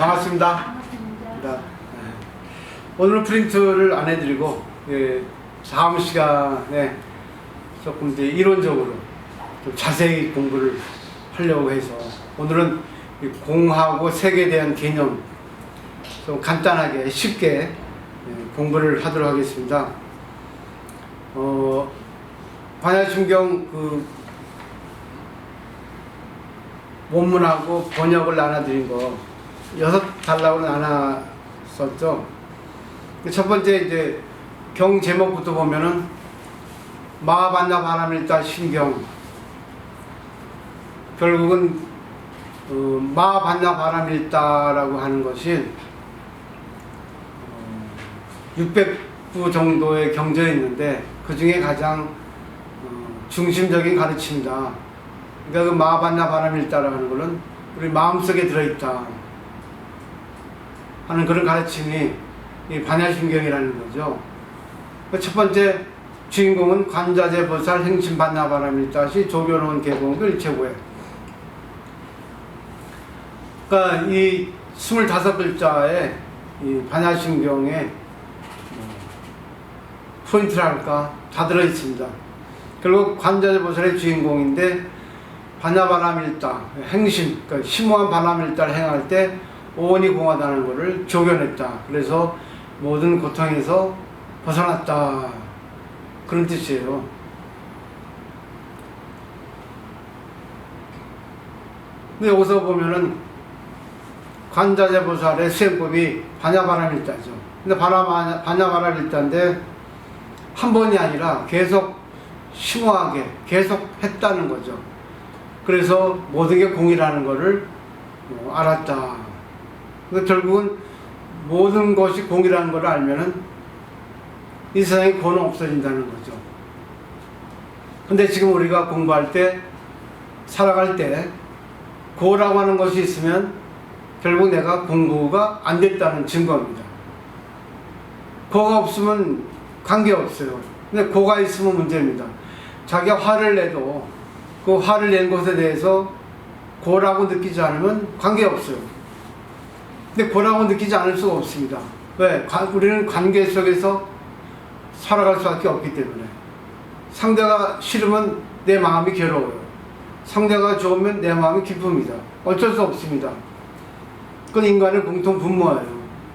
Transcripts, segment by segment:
반갑습니다. 반갑습니다. 오늘은 프린트를 안 해드리고 다음 시간에 조금 이제 이론적으로 좀 자세히 공부를 하려고 해서 오늘은 이 공하고 색에 대한 개념 좀 간단하게 쉽게 공부를 하도록 하겠습니다. 반야심경 그 원문하고 번역을 나눠드린 거 6달락으로 나눴었죠. 첫 번째 이제 경 제목부터 보면은 마반나 바람일다 신경, 결국은 마반나 바람일다라고 하는 것이 600부 정도의 경전이 있는데 그 중에 가장 중심적인 가르침이다. 그러니까 그 마반나 바람일다라고 하는 것은 우리 마음속에 들어있다 하는 그런 가르침이 이 반야심경이라는 거죠. 첫 번째 주인공은 관자재 보살 행심 반나 바람일다시 조변원 개공글 최고에. 그러니까 이 25글자의 이 반야심경에 포인트랄까 다 들어있습니다. 결국 관자재 보살의 주인공인데 반야바람일다 행심, 그러니까 심오한 바람일다를 행할 때 오온이 공하다는 것을 조견했다. 그래서 모든 고통에서 벗어났다, 그런 뜻이에요. 근데 여기서 보면은 관자재 보살의 수행법이 반야바람일다죠. 근데 반야바람일다인데 한 번이 아니라 계속 심오하게 계속 했다는 거죠. 그래서 모든 게 공이라는 것을 알았다. 그러니까 결국은 모든 것이 공이라는 것을 알면은 이 세상에 고는 없어진다는 거죠. 근데 지금 우리가 공부할 때, 살아갈 때 고라고 하는 것이 있으면 결국 내가 공부가 안 됐다는 증거입니다. 고가 없으면 관계없어요. 근데 고가 있으면 문제입니다. 자기가 화를 내도 그 화를 낸 것에 대해서 고라고 느끼지 않으면 관계없어요. 근데 고라고 느끼지 않을 수가 없습니다. 왜? 우리는 관계 속에서 살아갈 수밖에 없기 때문에. 상대가 싫으면 내 마음이 괴로워요. 상대가 좋으면 내 마음이 기쁩니다. 어쩔 수 없습니다. 그건 인간의 공통 분모예요.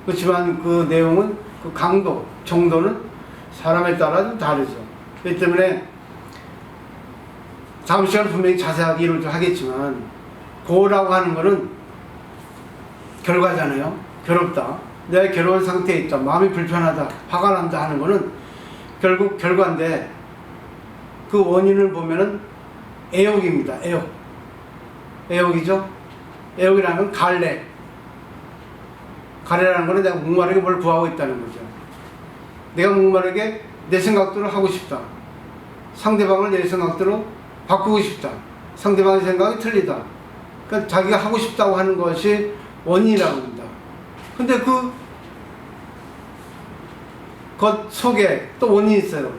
그렇지만 그 내용은, 그 강도, 정도는 사람에 따라 좀 다르죠. 그렇기 때문에 다음 시간에 분명히 자세하게 이론을 하겠지만, 고라고 하는 것은 결과잖아요. 괴롭다. 내가 괴로운 상태에 있다. 마음이 불편하다. 화가 난다 하는 것은 결국 결과인데, 그 원인을 보면은 애욕입니다. 애욕. 애욕이죠. 애욕이라는 건 갈래. 갈래라는 것은 내가 목마르게 뭘 구하고 있다는 거죠. 내가 목마르게 내 생각대로 하고 싶다. 상대방을 내 생각대로 바꾸고 싶다. 상대방의 생각이 틀리다. 그러니까 자기가 하고 싶다고 하는 것이 원인이라고 합니다. 근데 그 속에 또 원인이 있어요.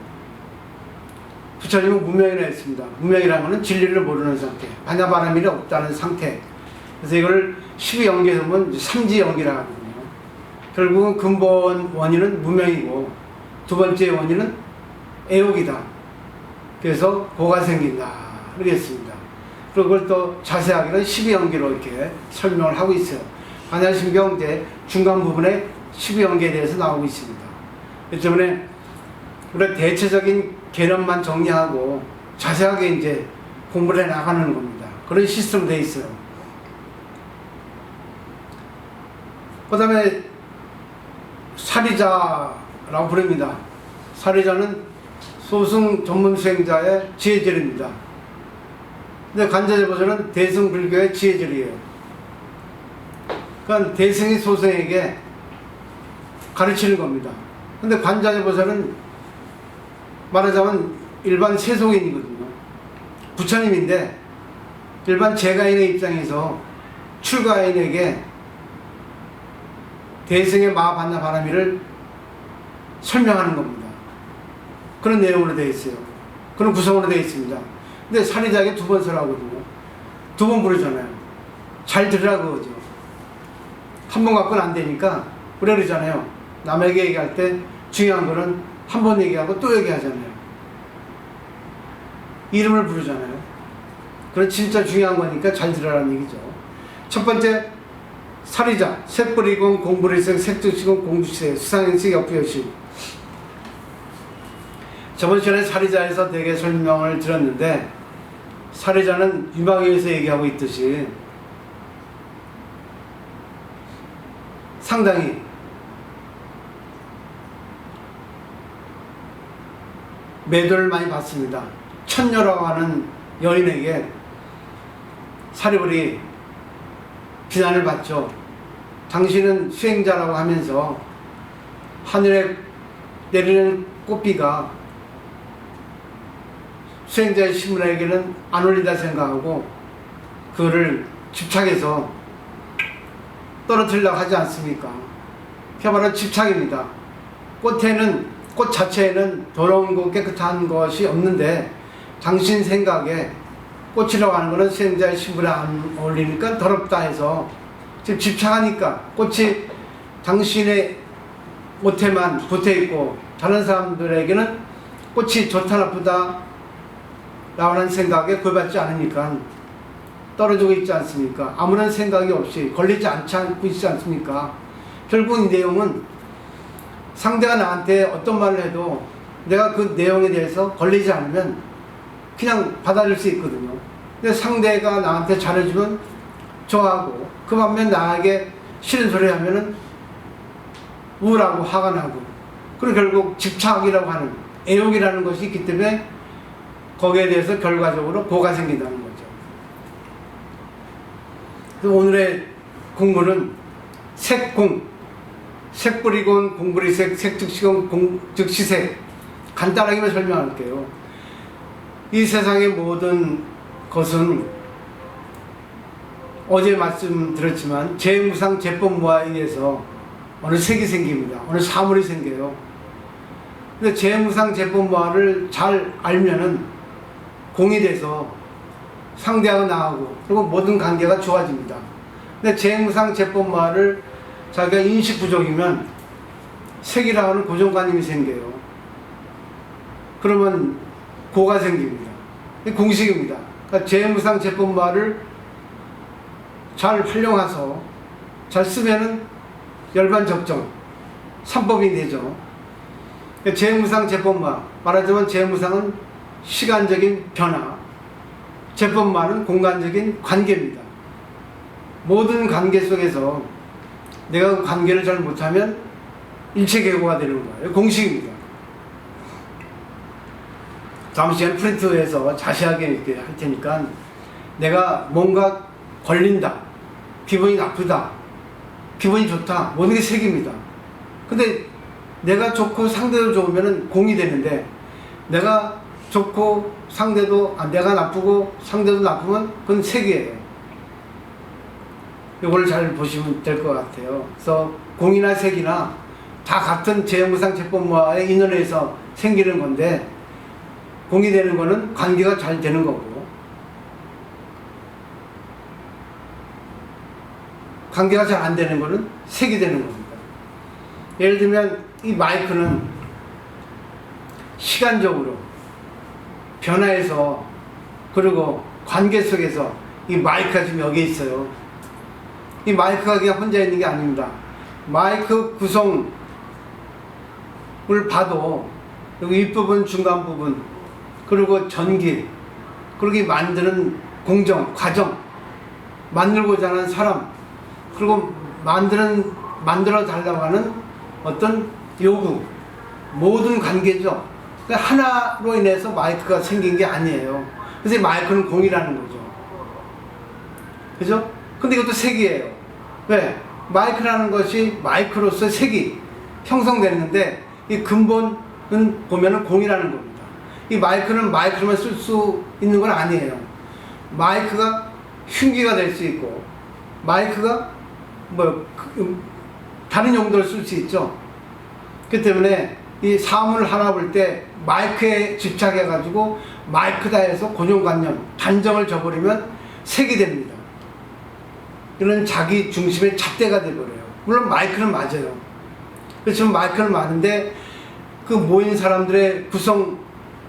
부처님은 무명이라 했습니다. 무명이라는 것은 진리를 모르는 상태, 반야바람일이 없다는 상태. 그래서 이걸 12연계에서 보면 삼지연계라고 하거든요. 결국은 근본 원인은 무명이고 두 번째 원인은 애욕이다. 그래서 고가 생긴다, 그러겠습니다. 그리고 그걸 또 자세하게는 12연계로 이렇게 설명을 하고 있어요. 반야심경 이제 중간 부분에 12연계에 대해서 나오고 있습니다. 그렇기 때문에 우리가 대체적인 개념만 정리하고 자세하게 이제 공부를 해 나가는 겁니다. 그런 시스템으로 되어 있어요. 그 다음에 사리자라고 부릅니다. 사리자는 소승 전문 수행자의 지혜절입니다. 근데 관자재 보살은 대승 불교의 지혜절이에요. 그러니까 대승이 소승에게 가르치는 겁니다. 근데 관자재 보살은 말하자면 일반 세속인이거든요. 부처님인데 일반 재가인의 입장에서 출가인에게 대승의 마반나 바람일을 설명하는 겁니다. 그런 내용으로 되어 있어요. 그런 구성으로 되어 있습니다. 근데 사리자에게 2번 설하거든요. 2번 부르잖아요. 잘 들으라 그거죠. 한 번 갖고는 안 되니까 우리가 그러잖아요. 남에게 얘기할 때 중요한 거는 한 번 얘기하고 또 얘기하잖아요. 이름을 부르잖아요. 그건 진짜 중요한 거니까 잘 들으라는 얘기죠. 첫 번째, 살이자, 색불이공, 공불이색, 색즉시공, 공주시색, 수상행식, 역부여식. 저번 시간에 살이자에서 되게 설명을 들었는데, 살이자는 유망에서 얘기하고 있듯이 상당히 매도를 많이 받습니다. 천녀라고 하는 여인에게 사리불이 비난을 받죠. 당신은 수행자라고 하면서 하늘에 내리는 꽃비가 수행자의 신분에게는 안 올린다 생각하고 그거를 집착해서 떨어뜨리려고 하지 않습니까? 그게 바로 집착입니다. 꽃 자체에는 더러운 거 깨끗한 것이 없는데 당신 생각에 꽃이라고 하는 것은 수행자의 신분에 안 어울리니까 더럽다 해서 지금 집착하니까 꽃이 당신의 옷에만 붙어있고 다른 사람들에게는 꽃이 좋다 나쁘다 라는 생각에 구애받지 않으니까 떨어지고 있지 않습니까? 아무런 생각이 없이 걸리지 않고 있지 않습니까? 결국 이 내용은 상대가 나한테 어떤 말을 해도 내가 그 내용에 대해서 걸리지 않으면 그냥 받아들일 수 있거든요. 근데 상대가 나한테 잘해주면 좋아하고 그 반면 나에게 싫은 소리 하면은 우울하고 화가 나고 그리고 결국 집착이라고 하는 애욕이라는 것이 있기 때문에 거기에 대해서 결과적으로 고가 생긴다는 거죠. 그래서 오늘의 공부는 색공, 색불이곤 공불이색, 색즉시곤 공즉시색 간단하게만 설명할게요. 이 세상의 모든 것은 어제 말씀드렸지만 재무상 재법무화에 의해서 어느 색이 생깁니다. 어느 사물이 생겨요. 근데 재무상 재법무화를 잘 알면은 공이 돼서 상대하고 나하고 그리고 모든 관계가 좋아집니다. 근데 재무상 재법무화를 자기가 인식 부족이면 색이라고 하는 고정관념이 생겨요. 그러면 고가 생깁니다. 공식입니다. 그러니까 재무상 재법무화를 잘 활용해서 잘 쓰면은 열반적정 3법이 되죠. 그러니까 재무상 재법무화 말하자면 재무상은 시간적인 변화, 재법무화는 공간적인 관계입니다. 모든 관계 속에서 내가 그 관계를 잘 못하면 일체계고가 되는 거예요. 공식입니다. 다음 시간에 프린트해서 자세하게 이렇게 할 테니까 내가 뭔가 걸린다, 기분이 나쁘다, 기분이 좋다, 모든 게 색입니다. 근데 내가 좋고 상대도 좋으면 공이 되는데 내가 좋고 상대도 내가 나쁘고 상대도 나쁘면 그건 색이에요. 이걸 잘 보시면 될 것 같아요. 그래서 공이나 색이나 다 같은 재무상 재법무화의 인연에서 생기는 건데 공이 되는 거는 관계가 잘 되는 거고 관계가 잘 안 되는 거는 색이 되는 겁니다. 예를 들면 이 마이크는 시간적으로 변화해서 그리고 관계 속에서 이 마이크가 지금 여기 있어요. 이 마이크가 그냥 혼자 있는 게 아닙니다. 마이크 구성을 봐도 여기 윗부분, 중간 부분 그리고 전기 그리고 이 만드는 공정, 과정 만들고자 하는 사람 그리고 만들어 달라고 하는 어떤 요구 모든 관계죠. 하나로 인해서 마이크가 생긴 게 아니에요. 그래서 이 마이크는 공이라는 거죠. 그죠? 근데 이것도 색이에요. 왜? 마이크라는 것이 마이크로서 색이 형성됐는데 이 근본은 보면은 공이라는 겁니다. 이 마이크는 마이크로만 쓸 수 있는 건 아니에요. 마이크가 흉기가 될 수 있고 마이크가 다른 용도를 쓸 수 있죠. 그렇기 때문에 이 사물을 하나 볼 때 마이크에 집착해가지고 마이크다 해서 고정관념, 단정을 줘버리면 색이 됩니다. 이런 자기 중심의 잣대가 돼버려요. 물론 마이크는 맞아요. 그렇지만 마이크는 맞는데 그 모인 사람들의 구성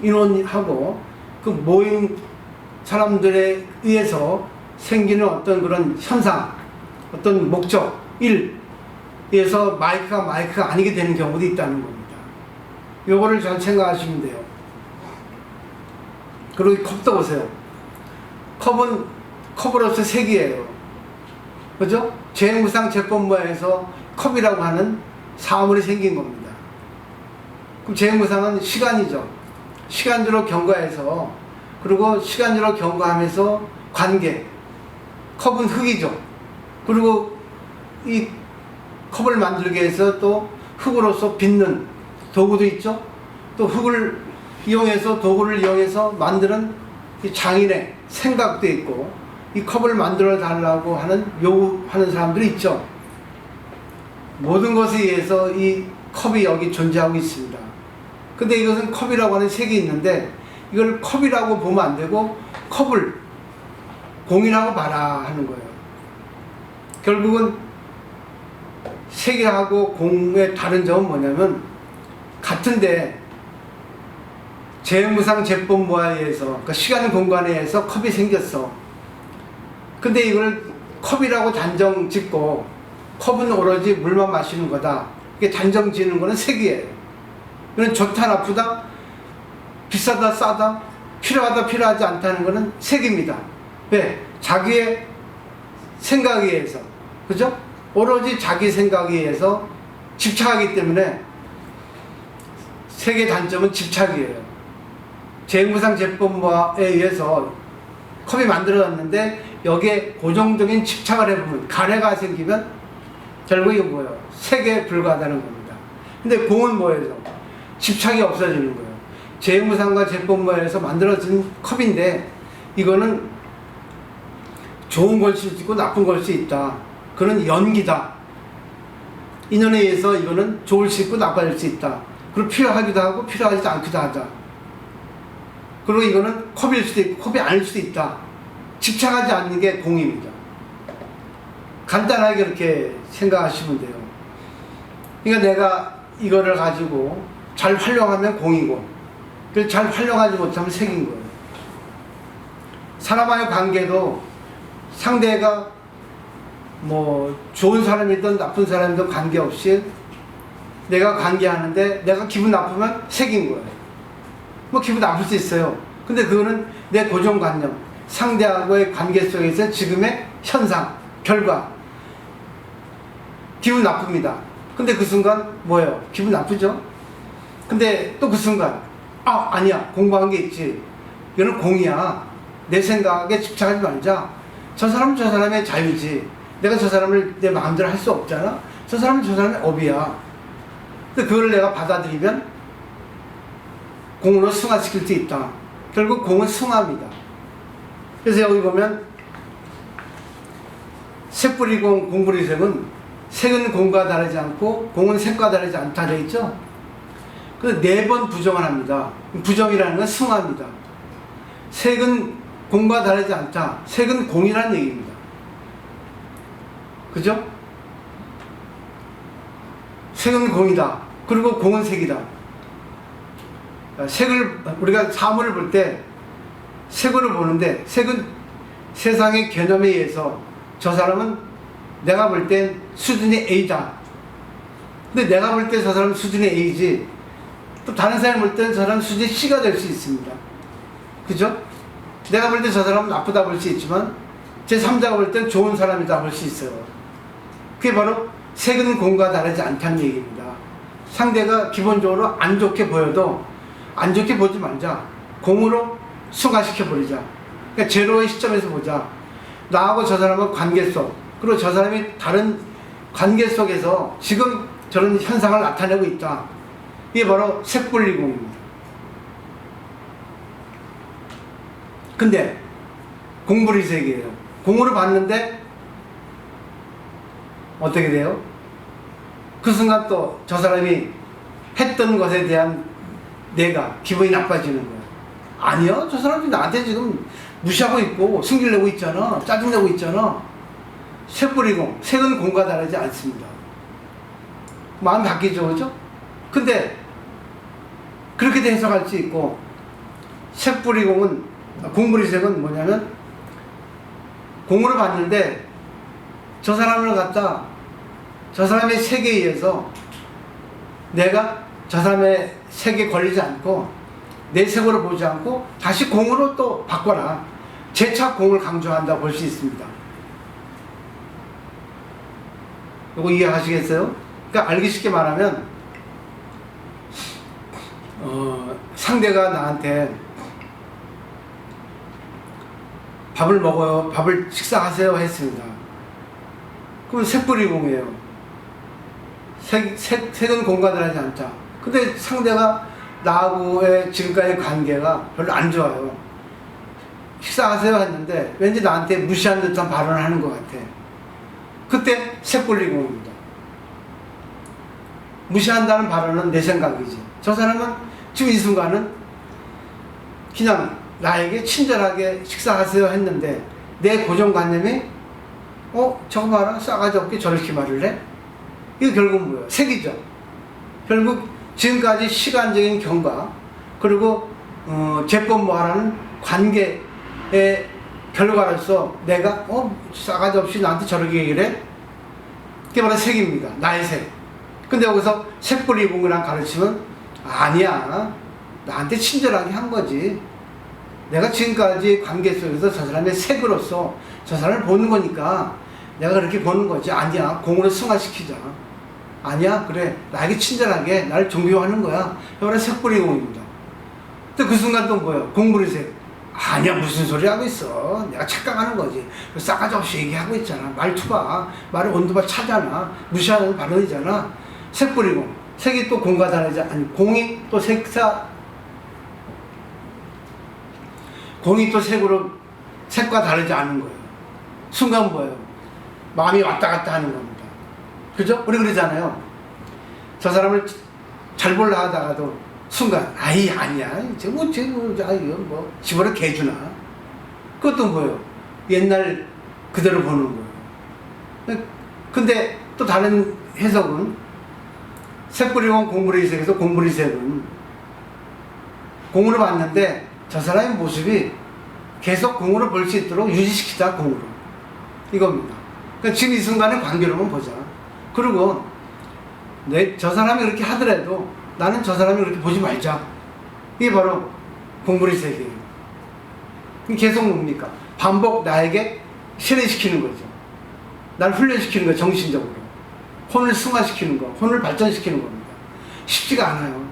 인원하고 그 모인 사람들에 의해서 생기는 어떤 그런 현상, 어떤 목적, 일에서 마이크가 아니게 되는 경우도 있다는 겁니다. 요거를 잘 생각하시면 돼요. 그리고 이 컵도 보세요. 컵은 컵으로서 색이에요. 그죠? 재무상제법모에서 컵이라고 하는 사물이 생긴 겁니다. 그럼 재무상은 시간이죠. 시간으로 경과해서, 그리고 시간으로 경과하면서 관계. 컵은 흙이죠. 그리고 이 컵을 만들기 위해서 또 흙으로서 빚는 도구도 있죠. 또 흙을 이용해서, 도구를 이용해서 만드는 이 장인의 생각도 있고, 이 컵을 만들어 달라고 하는 요구하는 사람들이 있죠. 모든 것에 의해서 이 컵이 여기 존재하고 있습니다. 근데 이것은 컵이라고 하는 색이 있는데, 이걸 컵이라고 보면 안 되고 컵을 공이라고 봐라 하는 거예요. 결국은 색이하고 공의 다른 점은 뭐냐면, 같은데 재무상제법모에 의해서, 그러니까 시간 공간에 의해서 컵이 생겼어. 근데 이걸 컵이라고 단정 짓고, 컵은 오로지 물만 마시는 거다, 이게 단정 짓는 거는 색이에요. 이건 좋다 나쁘다, 비싸다 싸다, 필요하다 필요하지 않다는 거는 색입니다. 왜? 자기의 생각에 의해서, 그죠? 오로지 자기 생각에 의해서 집착하기 때문에 색의 단점은 집착이에요. 재무상제법모에 의해서 컵이 만들어졌는데 여기에 고정적인 집착을 해보면, 가래가 생기면 결국 이거 뭐예요? 색에 불과하다는 겁니다. 근데 공은 뭐예요? 집착이 없어지는 거예요. 재무상과 제법모에서 만들어진 컵인데, 이거는 좋은 걸 수 있고 나쁜 걸 수 있다. 그런 연기다. 인연에 의해서 이거는 좋을 수 있고 나빠질 수 있다. 그리고 필요하기도 하고 필요하지 않기도 하다. 그리고 이거는 컵일 수도 있고 컵이 아닐 수도 있다. 집착하지 않는 게 공입니다. 간단하게 그렇게 생각하시면 돼요. 그러니까 내가 이거를 가지고 잘 활용하면 공이고, 그래서 잘 활용하지 못하면 색인 거예요. 사람과의 관계도 상대가 뭐 좋은 사람이든 나쁜 사람이든 관계없이 내가 관계하는데 내가 기분 나쁘면 색인 거예요. 뭐 기분 나쁠 수 있어요. 근데 그거는 내 고정관념, 상대하고의 관계 속에서 지금의 현상, 결과, 기분 나쁩니다. 근데 그 순간 뭐예요? 기분 나쁘죠? 근데 또 그 순간 아니야, 공부한 게 있지, 이거는 공이야, 내 생각에 집착하지 말자. 저 사람은 저 사람의 자유지, 내가 저 사람을 내 마음대로 할 수 없잖아. 저 사람은 저 사람의 업이야. 근데 그걸 내가 받아들이면 공으로 승화시킬 수 있다. 결국 공은 승화입니다. 그래서 여기 보면 색뿌리공, 공부리색은 색은 공과 다르지 않고 공은 색과 다르지 않다 되어 있죠. 그래서 4번 부정을 합니다. 부정이라는 건 승화입니다. 색은 공과 다르지 않다. 색은 공이라는 얘기입니다. 그죠? 색은 공이다. 그리고 공은 색이다. 색을, 우리가 사물을 볼 때 색으로 보는데, 색은 세상의 개념에 의해서 저 사람은 내가 볼 땐 수준이 A다. 근데 내가 볼 때 저 사람은 수준이 A지, 또 다른 사람이 볼 때는 저 사람은 수준이 C가 될 수 있습니다. 그죠? 내가 볼 때 저 사람은 나쁘다 볼 수 있지만 제3자가 볼 땐 좋은 사람이다 볼 수 있어요. 그게 바로 색은 공과 다르지 않다는 얘기입니다. 상대가 기본적으로 안 좋게 보여도 안 좋게 보지 말자. 공으로 승화시켜버리자. 그러니까 제로의 시점에서 보자. 나하고 저 사람은 관계 속, 그리고 저 사람이 다른 관계 속에서 지금 저런 현상을 나타내고 있다. 이게 바로 색분리공입니다. 근데 공분리색이에요. 공으로 봤는데 어떻게 돼요? 그 순간 또 저 사람이 했던 것에 대한 내가 기분이 나빠지는 거야. 아니야, 저 사람이 나한테 지금 무시하고 있고 승질내고 있잖아, 짜증내고 있잖아. 색뿌리공, 색은 공과 다르지 않습니다. 마음 바뀌죠, 그죠? 근데 그렇게 해석할 수 있고, 색뿌리공은, 공부리색은 뭐냐면 공으로 봤는데 저 사람을 갖다 저 사람의 색에 의해서 내가 저 사람의 색에 걸리지 않고 내 색으로 보지 않고 다시 공으로 또 바꿔라. 재차 공을 강조한다 볼 수 있습니다. 이거 이해하시겠어요? 그러니까 알기 쉽게 말하면 상대가 나한테 밥을 먹어요, 밥을 식사하세요 했습니다. 그럼 색뿌리공이에요. 색은 공과 다르지 않다. 근데 상대가 나하고의 지금까지의 관계가 별로 안 좋아요. 식사하세요 했는데 왠지 나한테 무시한 듯한 발언을 하는 것 같아. 그때 색뿌리공입니다. 무시한다는 발언은 내 생각이지. 저 사람은 지금 이 순간은 그냥 나에게 친절하게 식사하세요 했는데 내 고정관념이 저거 봐라, 싸가지 없게 저렇게 말을 해? 이거 결국 뭐예요? 색이죠. 결국 지금까지 시간적인 경과 그리고 재법모하라는 관계의 결과로서 내가 싸가지 없이 나한테 저렇게 얘기를 해? 그게 바로 색입니다. 나의 색. 근데 여기서 색뿌리공이란 가르침은 아니야. 나한테 친절하게 한 거지. 내가 지금까지 관계 속에서 저 사람의 색으로서 저 사람을 보는 거니까 내가 그렇게 보는 거지. 아니야. 공으로 승화시키자. 아니야. 그래. 나에게 친절하게 나를 존경하는 거야. 이거는 색뿌리공입니다. 근데 그 순간 또 뭐예요? 공부리색. 아니야. 무슨 소리 하고 있어. 내가 착각하는 거지. 싸가지 없이 얘기하고 있잖아. 말투봐. 말의 온도가 차잖아. 무시하는 발언이잖아. 색뿌리공. 색이 또 공과 다르지 아니 공이 또 공이 또 색과 다르지 않은 거예요. 순간 뭐예요? 마음이 왔다 갔다 하는 겁니다. 그죠? 우리 그러잖아요. 저 사람을 잘 볼라 하다가도 순간 아니야. 뭐 집어를 개주나. 그것도 뭐예요? 옛날 그대로 보는 거예요. 근데 또 다른 해석은 색뿌리공 공부리색에서 공부리색은 공으로 봤는데 저 사람의 모습이 계속 공으로 볼 수 있도록 유지시키자 공으로 이겁니다. 그러니까 지금 이 순간의 관계로만 보자. 그리고 저 사람이 그렇게 하더라도 나는 저 사람이 그렇게 보지 말자. 이게 바로 공부리색이에요. 계속 뭡니까? 반복 나에게 세뇌시키는 거죠. 날 훈련시키는 거예요. 정신적으로. 혼을 승화시키는 거, 혼을 발전시키는 겁니다. 쉽지가 않아요.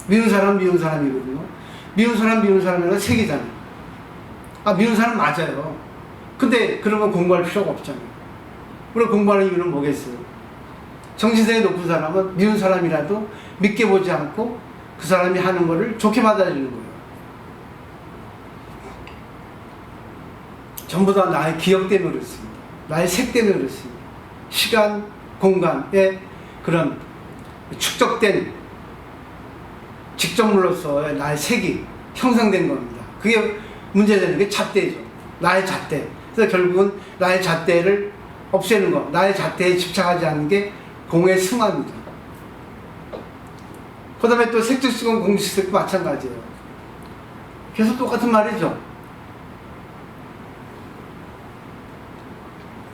미운 사람은 미운 사람이거든요. 미운 사람이란 색이잖아요. 미운 사람 맞아요. 근데 그러면 공부할 필요가 없잖아요. 우리가 공부하는 이유는 뭐겠어요? 정신성이 높은 사람은 미운 사람이라도 믿게 보지 않고 그 사람이 하는 거를 좋게 받아들이는 거예요. 전부 다 나의 기억 때문에 그렇습니다. 나의 색 때문에 그렇습니다. 시간, 공간의 그런 축적된 직접물로서의 나의 색이 형성된 겁니다. 그게 문제되는 게 잣대죠. 나의 잣대. 그래서 결국은 나의 잣대를 없애는 것, 나의 잣대에 집착하지 않는 게 공의 승화입니다. 그 다음에 또 색즉시공 공식색도 마찬가지예요. 계속 똑같은 말이죠.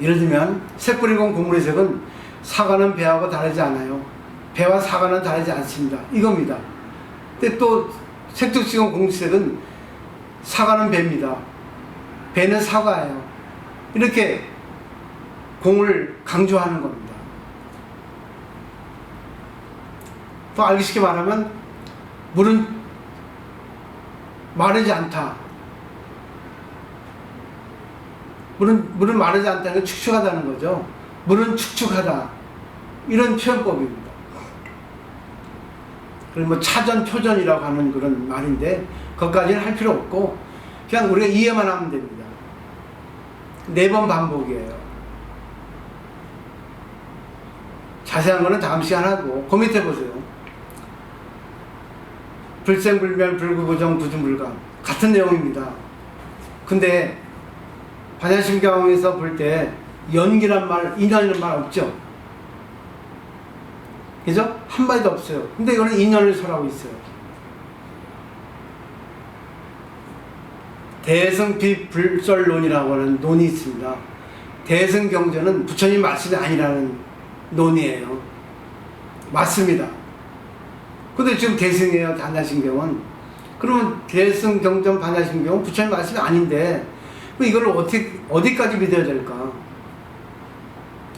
예를 들면 색뿌리공 공부리색은 사과는 배하고 다르지 않아요. 배와 사과는 다르지 않습니다. 이겁니다. 근데 또 색즉시공 공식색은 사과는 배입니다. 배는 사과예요. 이렇게 공을 강조하는 겁니다. 또 알기 쉽게 말하면 물은 마르지 않다. 물은 마르지 않다는 건 축축하다는 거죠. 물은 축축하다. 이런 표현법입니다. 그리고 뭐 차전, 표전이라고 하는 그런 말인데, 그것까지는 할 필요 없고, 그냥 우리가 이해만 하면 됩니다. 4번 반복이에요. 자세한 거는 다음 시간 하고, 그 밑에 보세요. 불생불멸, 불구부정, 부주물감. 같은 내용입니다. 근데, 반야심경에서 볼 때 연기란 말, 인연이란 말 없죠? 그죠? 한마디도 없어요. 근데 이거는 인연을 설하고 있어요. 대승비불설론이라고 하는 논이 있습니다. 대승경전은 부처님 말씀이 아니라는 논이에요. 맞습니다. 근데 지금 대승이에요, 반야심경은. 그러면 대승경전 반야심경은 부처님 말씀이 아닌데 이걸 어디까지 믿어야 될까?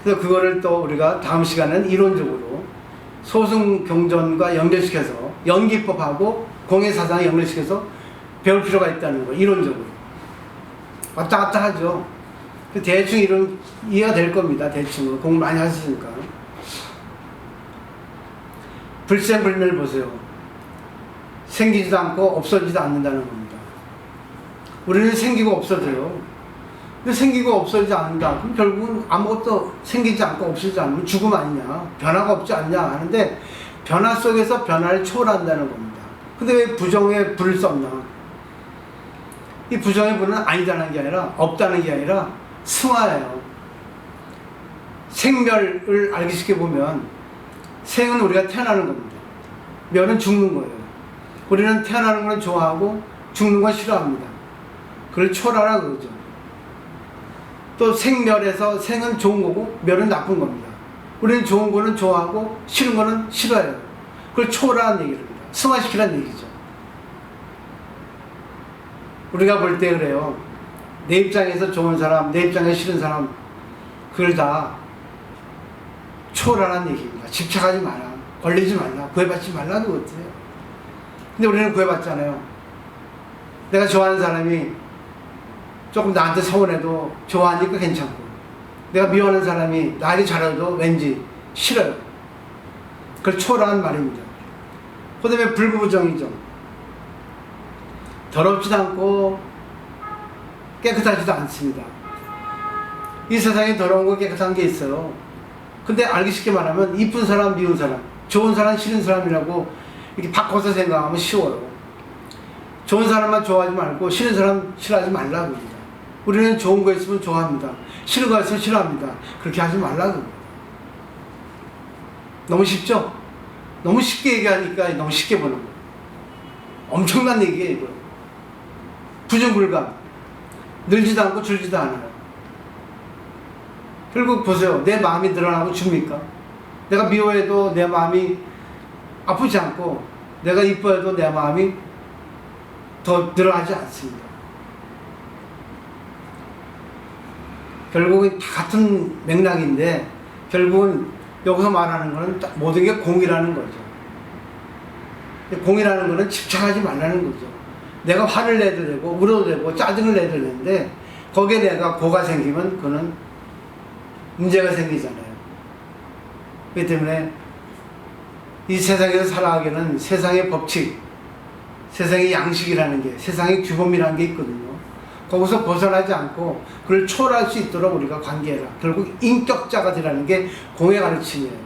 그래서 그거를 또 우리가 다음 시간에는 이론적으로 소승경전과 연결시켜서 연기법하고 공예사상에 연결시켜서 배울 필요가 있다는 거, 이론적으로. 왔다 갔다 하죠. 대충 이론 이해가 될 겁니다. 대충 공부 많이 하셨으니까. 불생불멸 보세요. 생기지도 않고 없어지지도 않는다는 겁니다. 우리는 생기고 없어져요. 근데 생기고 없어지지 않는다. 그럼 결국은 아무것도 생기지 않고 없어지지 않으면 죽음 아니냐, 변화가 없지 않냐 하는데, 변화 속에서 변화를 초월한다는 겁니다. 근데 왜 부정에 불을 썼나? 이 부정의 불은 아니다는 게 아니라, 없다는 게 아니라 승화예요. 생멸을 알기 쉽게 보면, 생은 우리가 태어나는 겁니다. 멸은 죽는 거예요. 우리는 태어나는 건 좋아하고 죽는 건 싫어합니다. 그걸 초월하라 그러죠. 또 생멸에서 생은 좋은 거고 멸은 나쁜 겁니다. 우리는 좋은 거는 좋아하고 싫은 거는 싫어해요. 그걸 초월하는 얘기입니다. 승화시키라는 얘기죠. 우리가 볼 때 그래요. 내 입장에서 좋은 사람, 내 입장에서 싫은 사람, 그걸 다 초월하라는 얘기입니다. 집착하지 마라. 걸리지 말라. 구애받지 말라도 어때요? 근데 우리는 구애받잖아요. 내가 좋아하는 사람이 조금 나한테 서운해도 좋아하니까 괜찮고, 내가 미워하는 사람이 나에게 잘해도 왠지 싫어요. 그걸 초월하는 말입니다. 그 다음에 불구부정이죠. 더럽지도 않고 깨끗하지도 않습니다. 이 세상에 더러운 거 깨끗한 게 있어요. 근데 알기 쉽게 말하면 이쁜 사람, 미운 사람, 좋은 사람, 싫은 사람이라고 이렇게 바꿔서 생각하면 쉬워요. 좋은 사람만 좋아하지 말고 싫은 사람 싫어하지 말라고 합니다. 우리는 좋은 거 있으면 좋아합니다. 싫은 거 있으면 싫어합니다. 그렇게 하지 말라고 합니다. 너무 쉽죠? 너무 쉽게 얘기하니까 너무 쉽게 보는 거예요. 엄청난 얘기예요, 이거. 부정불감. 늘지도 않고 줄지도 않아요. 결국 보세요. 내 마음이 늘어나고 줍니까? 내가 미워해도 내 마음이 아프지 않고, 내가 이뻐해도 내 마음이 더 늘어나지 않습니다. 결국은 다 같은 맥락인데, 결국은 여기서 말하는 것은 모든 게 공이라는 거죠. 공이라는 것은 집착하지 말라는 거죠. 내가 화를 내도 되고, 울어도 되고, 짜증을 내도 되는데, 거기에 내가 고가 생기면 그거는 문제가 생기잖아요. 그렇기 때문에 이 세상에서 살아가기에는 세상의 법칙, 세상의 양식이라는 게, 세상의 규범이라는 게 있거든요. 거기서 벗어나지 않고 그걸 초월할 수 있도록 우리가 관계해라. 결국 인격자가 되라는 게 공의 가르침이에요.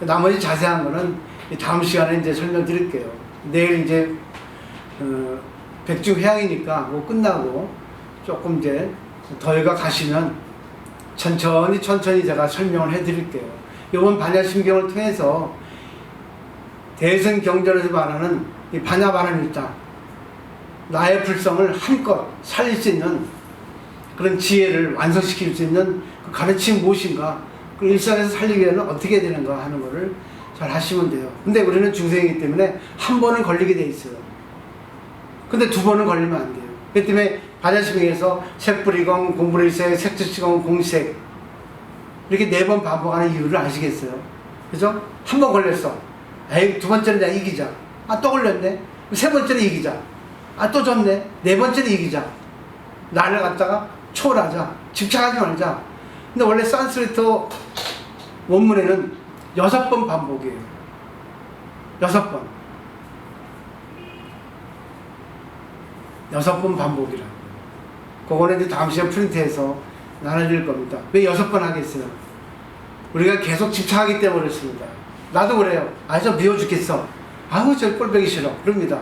나머지 자세한 거는 다음 시간에 이제 설명드릴게요. 내일 이제 백중회양이니까 그거 끝나고 조금 이제 더위가 가시면 천천히 제가 설명을 해드릴게요. 이번 반야심경을 통해서 대승경전에서 말하는 이 반야반야밀자, 나의 불성을 한껏 살릴 수 있는 그런 지혜를 완성시킬 수 있는 그 가르침이 무엇인가, 그 일상에서 살리기 위해서는 어떻게 해야 되는가 하는 거를 잘 하시면 돼요. 근데 우리는 중생이기 때문에 한 번은 걸리게 돼 있어요. 근데 두 번은 걸리면 안 돼요. 그렇기 때문에 반야심경에서 색불이공, 공불일색, 색주치공, 공색 이렇게 4번 반복하는 이유를 아시겠어요? 그죠? 한 번 걸렸어. 에이, 두 번째는 내가 이기자. 아, 또 걸렸네. 세 번째는 이기자. 아, 또 졌네. 4번째는 이기자. 나를 갖다가 초월하자. 집착하지 말자. 근데 원래 산스크리트 원문에는 6번 반복이에요. 6번. 6번 반복이라고. 그거는 이제 다음 시간 프린트해서 나눠드릴 겁니다. 왜 6번 하겠어요? 우리가 계속 집착하기 때문에 그렇습니다. 나도 그래요. 아, 저 미워 죽겠어. 아우, 저 꼴보기 싫어. 그럽니다.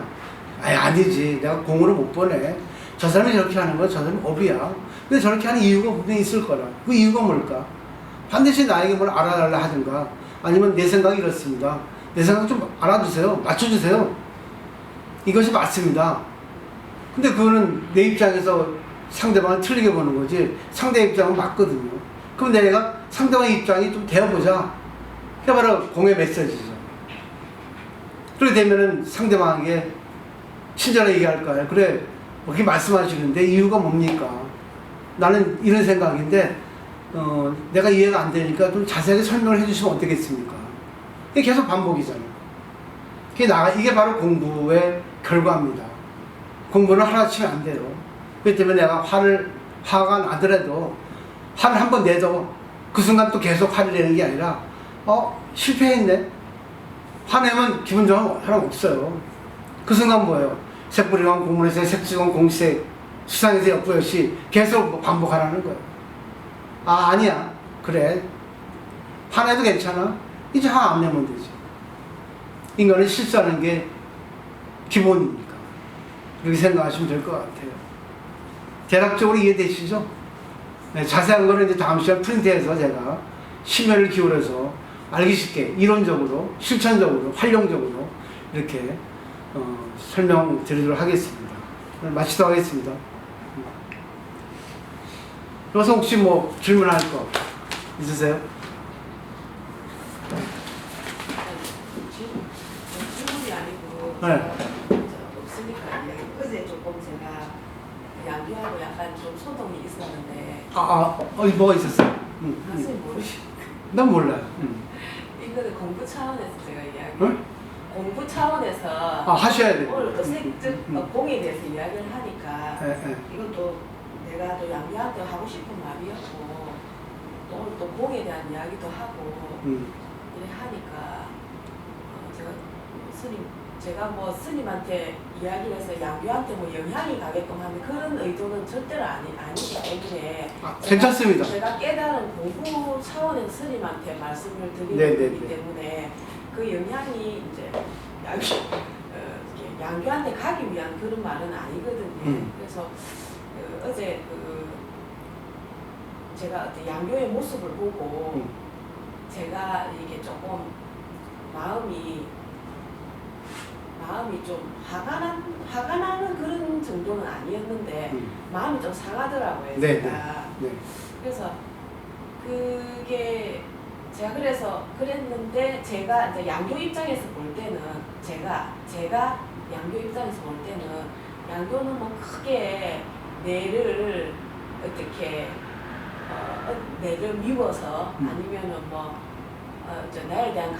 아니, 아니지. 내가 공으로 못 보내. 저 사람이 저렇게 하는 거, 저 사람은 업이야. 근데 저렇게 하는 이유가 분명히 있을 거라. 그 이유가 뭘까? 반드시 나에게 뭘 알아달라 하든가, 아니면 내 생각이 이렇습니다. 내 생각 좀 알아주세요. 맞춰주세요. 이것이 맞습니다. 근데 그거는 내 입장에서 상대방을 틀리게 보는 거지, 상대 입장은 맞거든요. 그럼 내가 상대방의 입장이 좀 되어보자. 그게 바로 공의 메시지죠. 그렇게 되면은 상대방에게 친절하게 얘기할 거예요. 그래, 그렇게 말씀하시는데 이유가 뭡니까? 나는 이런 생각인데, 내가 이해가 안 되니까 좀 자세하게 설명을 해주시면 어떻겠습니까? 이게 계속 반복이잖아요. 이게 바로 공부의 결과입니다. 공부는 하루아침에 안 돼요. 그렇기 때문에 내가 화가 나더라도, 화를 한번 내도 그 순간 또 계속 화를 내는 게 아니라, 실패했네? 화내면 기분 좋은 사람 없어요. 그 순간 뭐예요? 색불이건 공문에서 색지건 공색, 수상에서 역부여시 계속 반복하라는 거예요. 아니야. 그래. 화내도 괜찮아. 이제 화 안 내면 되지. 인간은 실수하는 게 기본이니까. 그렇게 생각하시면 될 것 같아요. 대략적으로 이해되시죠? 네, 자세한 거는 이제 다음 시간 프린트해서 제가 심혈을 기울여서 알기 쉽게, 이론적으로, 실천적으로, 활용적으로 이렇게 설명드리도록 하겠습니다. 마치도록 하겠습니다. 여기서 혹시 뭐 질문할 거 있으세요? 질문이 아니고 네. 없으니까 어제 조금 제가 양규하고 약간 좀 소동이 있었는데 뭐가 있었어요? 선생님 모르시? 난 몰라요. 이거는 공부 차원에서 제가 이야기. 응? 공부 차원에서 하셔야 돼요. 오늘 공에 대해서 이야기를 하니까 이것도 내가 또 양규한테 하고 싶은 말이었고 또 오늘 또 공에 대한 이야기도 하고 이래 하니까 제가 뭐 스님한테 이야기를 해서 양규한테 뭐 영향이 가게끔 하는 그런 의도는 절대로 아니기 때문에 괜찮습니다. 제가 깨달은 공부 차원에서 스님한테 말씀을 드리는 거기 때문에 그 영향이 이제 양규한테 가기 위한 그런 말은 아니거든요. 그래서 어제 제가 양규의 모습을 보고 제가 이게 조금 마음이 좀 화가 나는 그런 정도는 아니었는데 마음이 좀 상하더라고요. 제가. 그래서 그게 제가 그래서 그랬는데 제가 이제 양교 입장에서 볼 때는 제가 양교 입장에서 볼 때는 양교는 뭐 크게 내를 어떻게 내를 미워서 아니면은 뭐 나에 대한